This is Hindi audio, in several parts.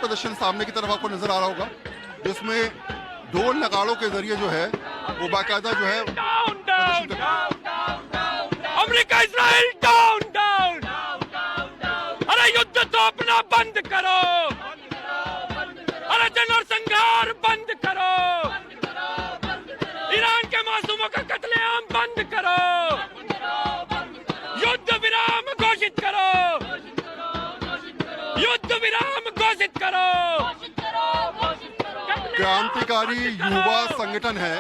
प्रदर्शन सामने की तरफ आपको नजर आ रहा होगा, जिसमें ढोल नगाड़ों के जरिए जो है वो बाकायदा जो है अमेरिका इजराइल डाउन डाउन। अरे युद्ध तो अपना बंद करो, अरे जनरसंहार बंद करो, ईरान के मासूमों का कत्लेआम बंद करो, युद्ध विराम घोषित करो, युद्ध विराम घोषित करो। क्रांतिकारी युवा संगठन है,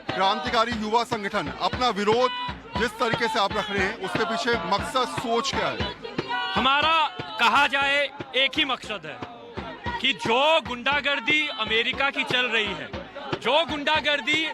क्रांतिकारी युवा संगठन अपना विरोध जिस तरीके से आप रख रहे हैं उसके पीछे मकसद सोच क्या है? हमारा कहा जाए एक ही मकसद है कि जो गुंडागर्दी अमेरिका की चल रही है, जो गुंडागर्दी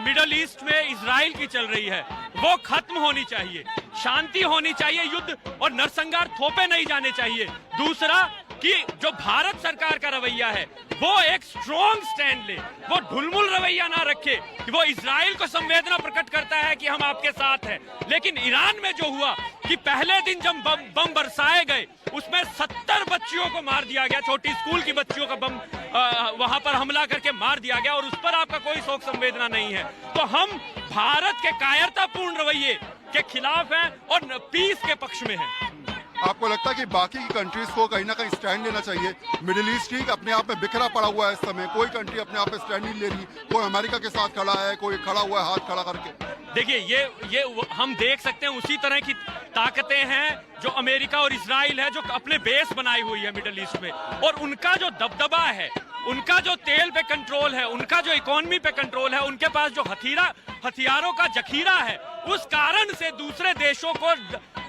मिडल ईस्ट में इजराइल की चल रही है, वो खत्म होनी चाहिए, शांति होनी चाहिए, युद्ध और नरसंहार थोपे नहीं जाने चाहिए। दूसरा कि जो भारत सरकार का रवैया है वो एक स्ट्रॉन्ग स्टैंड ले, वो ढुलमुल रवैया ना रखे कि वो इजराइल को संवेदना प्रकट करता है कि हम आपके साथ हैं, लेकिन ईरान में जो हुआ कि पहले दिन जब बम बरसाए गए उसमें 70 बच्चियों को मार दिया गया, छोटी स्कूल की बच्चियों का बम वहां पर हमला करके मार दिया गया और उस पर आपका कोई शोक संवेदना नहीं है। तो हम भारत के कायरतापूर्ण रवैये के खिलाफ हैं और पीस के पक्ष में हैं। आपको लगता है कि बाकी की कंट्रीज को कहीं ना कहीं स्टैंड लेना चाहिए? मिडिल ईस्ट ही अपने आप में बिखरा पड़ा हुआ है इस समय, कोई कंट्री अपने आप में स्टैंड नहीं ले रही, कोई अमेरिका के साथ खड़ा है, कोई खड़ा हुआ है हाथ खड़ा करके। देखिए ये हम देख सकते हैं उसी तरह की ताकतें हैं जो अमेरिका और इजराइल है, जो अपने बेस बनाई हुई है मिडिल ईस्ट में, और उनका जो दबदबा है, उनका जो तेल पे कंट्रोल है, उनका जो इकोनॉमी पे कंट्रोल है, उनके पास जो हथियारों का जखीरा है, उस कारण से दूसरे देशों को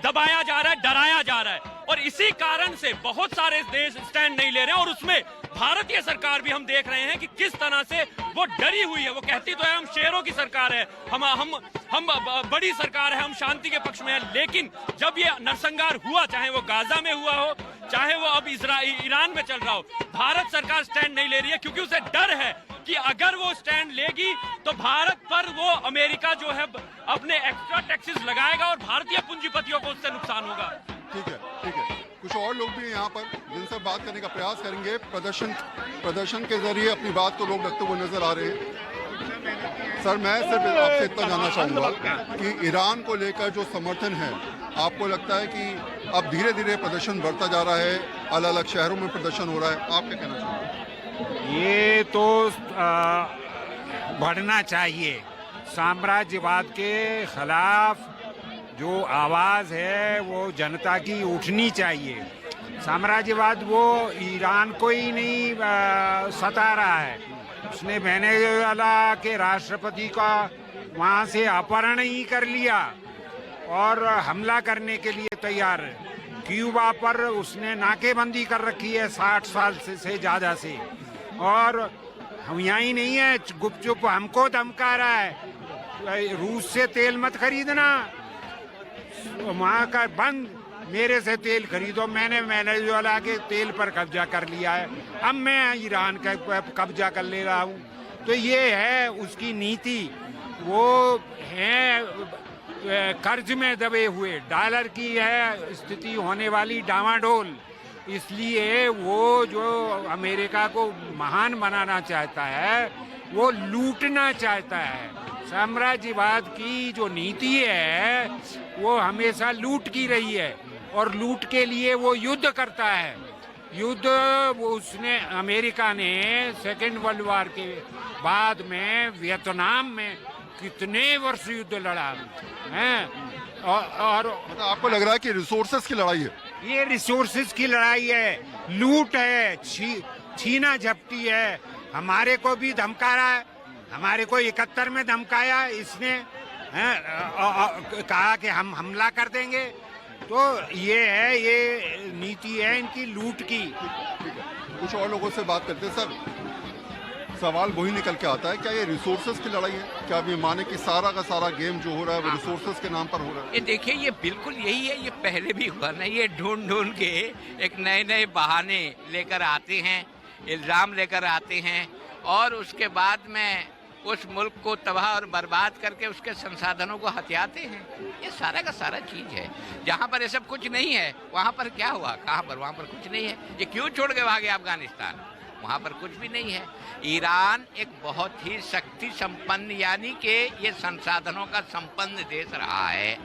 दबाया जा रहा है, डराया जा रहा है, और इसी कारण से बहुत सारे देश स्टैंड नहीं ले रहे हैं। और उसमें भारतीय सरकार भी हम देख रहे हैं कि किस तरह से वो डरी हुई है। वो कहती तो है हम शेरों की सरकार है, हम बड़ी सरकार है, हम शांति के पक्ष में है, लेकिन जब ये नरसंहार हुआ, चाहे वो गाजा में हुआ हो, चाहे वो अब ईरान में चल रहा हो, भारत सरकार स्टैंड नहीं ले रही है क्योंकि उसे डर है कि अगर वो स्टैंड लेगी तो भारत पर वो अमेरिका जो है अपने एक्स्ट्रा टैक्सेस लगाएगा और भारतीय पूंजीपतियों को उससे नुकसान होगा। ठीक है, ठीक है। कुछ और लोग भी यहाँ पर जिनसे बात करने का प्रयास करेंगे। प्रदर्शन के जरिए अपनी बात को लोग रखते हुए नजर आ रहे हैं। सर, मैं सिर्फ आपसे इतना जानना चाहूँगा कि ईरान को लेकर जो समर्थन है, आपको लगता है कि अब धीरे धीरे प्रदर्शन बढ़ता जा रहा है, अलग अलग शहरों में प्रदर्शन हो रहा है, आप क्या कहना चाहेंगे? ये तो बढ़ना चाहिए। साम्राज्यवाद के खिलाफ जो आवाज़ है वो जनता की उठनी चाहिए। साम्राज्यवाद वो ईरान को ही नहीं सता रहा है, उसने वेनेजुएला के राष्ट्रपति का वहाँ से अपहरण ही कर लिया और हमला करने के लिए तैयार है। क्यूबा पर उसने नाकेबंदी कर रखी है 60 साल से ज़्यादा से, और हम यहाँ ही नहीं है, गुपचुप हमको धमका रहा है रूस से तेल मत खरीदना, वहाँ का बंद, मेरे से तेल खरीदो। मैंने वेनेजुएला के तेल पर कब्जा कर लिया है, अब मैं ईरान का कब्जा कर ले रहा हूँ। तो ये है उसकी नीति। वो है कर्ज में दबे हुए, डॉलर की है स्थिति होने वाली डामाडोल, इसलिए वो जो अमेरिका को महान बनाना चाहता है वो लूटना चाहता है। साम्राज्यवाद की जो नीति है वो हमेशा लूट की रही है और लूट के लिए वो युद्ध करता है। युद्ध वो उसने, अमेरिका ने सेकेंड वर्ल्ड वॉर के बाद में वियतनाम में कितने वर्ष युद्ध लड़ा है, और मतलब आपको लग रहा है कि रिसोर्सेस की लड़ाई है? ये रिसोर्सेज की लड़ाई है, लूट है, छीना झपटी है। हमारे को भी धमका रहा है, हमारे को 71 में धमकाया इसने, कहा कि हम हमला कर देंगे। तो ये है, ये नीति है इनकी लूट की। ठीक है, कुछ और लोगों से बात करते हैं। सर, सवाल वही निकल के आता है, क्या ये रिसोर्सेज की लड़ाई है? क्या आप ये माने कि सारा का सारा गेम जो हो रहा है वो रिसोर्सेज के नाम पर हो रहा है? ये देखिए, ये बिल्कुल यही है, ये पहले भी हुआ ना, ये ढूंढ ढूंढ के एक नए नए बहाने लेकर आते हैं, इल्ज़ाम लेकर आते हैं, और उसके बाद में उस मुल्क को तबाह और बर्बाद करके उसके संसाधनों को हथियाते हैं। ये सारा का सारा चीज़ है। जहाँ पर ये सब कुछ नहीं है वहाँ पर क्या हुआ, कहाँ पर, वहाँ पर कुछ नहीं है। ये क्यों छोड़ के भागे अफगानिस्तान, वहाँ पर कुछ भी नहीं है। ईरान एक बहुत ही शक्ति संपन्न यानी कि ये संसाधनों का संपन्न देश रहा है,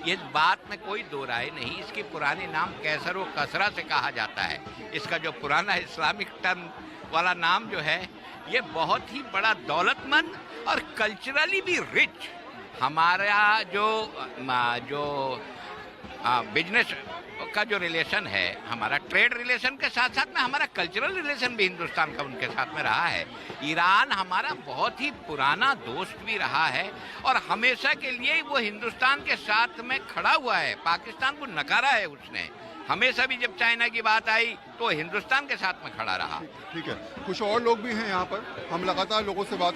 इस बात में कोई दो राय नहीं। इसकी पुरानी नाम कैसर व कसरा से कहा जाता है। इसका जो पुराना इस्लामिक टर्म वाला नाम जो है, ये बहुत ही बड़ा दौलतमंद और कल्चरली भी रिच, हमारा जो बिजनेस का जो रिलेशन है, हमारा ट्रेड रिलेशन के साथ साथ में हमारा कल्चरल रिलेशन भी हिंदुस्तान का उनके साथ में रहा है। ईरान हमारा बहुत ही पुराना दोस्त भी रहा है और हमेशा के लिए वो हिंदुस्तान के साथ में खड़ा हुआ है। पाकिस्तान को नकारा है उसने, हमेशा भी जब चाइना की बात आई तो हिंदुस्तान के साथ में खड़ा रहा। ठीक है, कुछ और लोग भी हैं यहाँ पर, हम लगातार लोगों से बात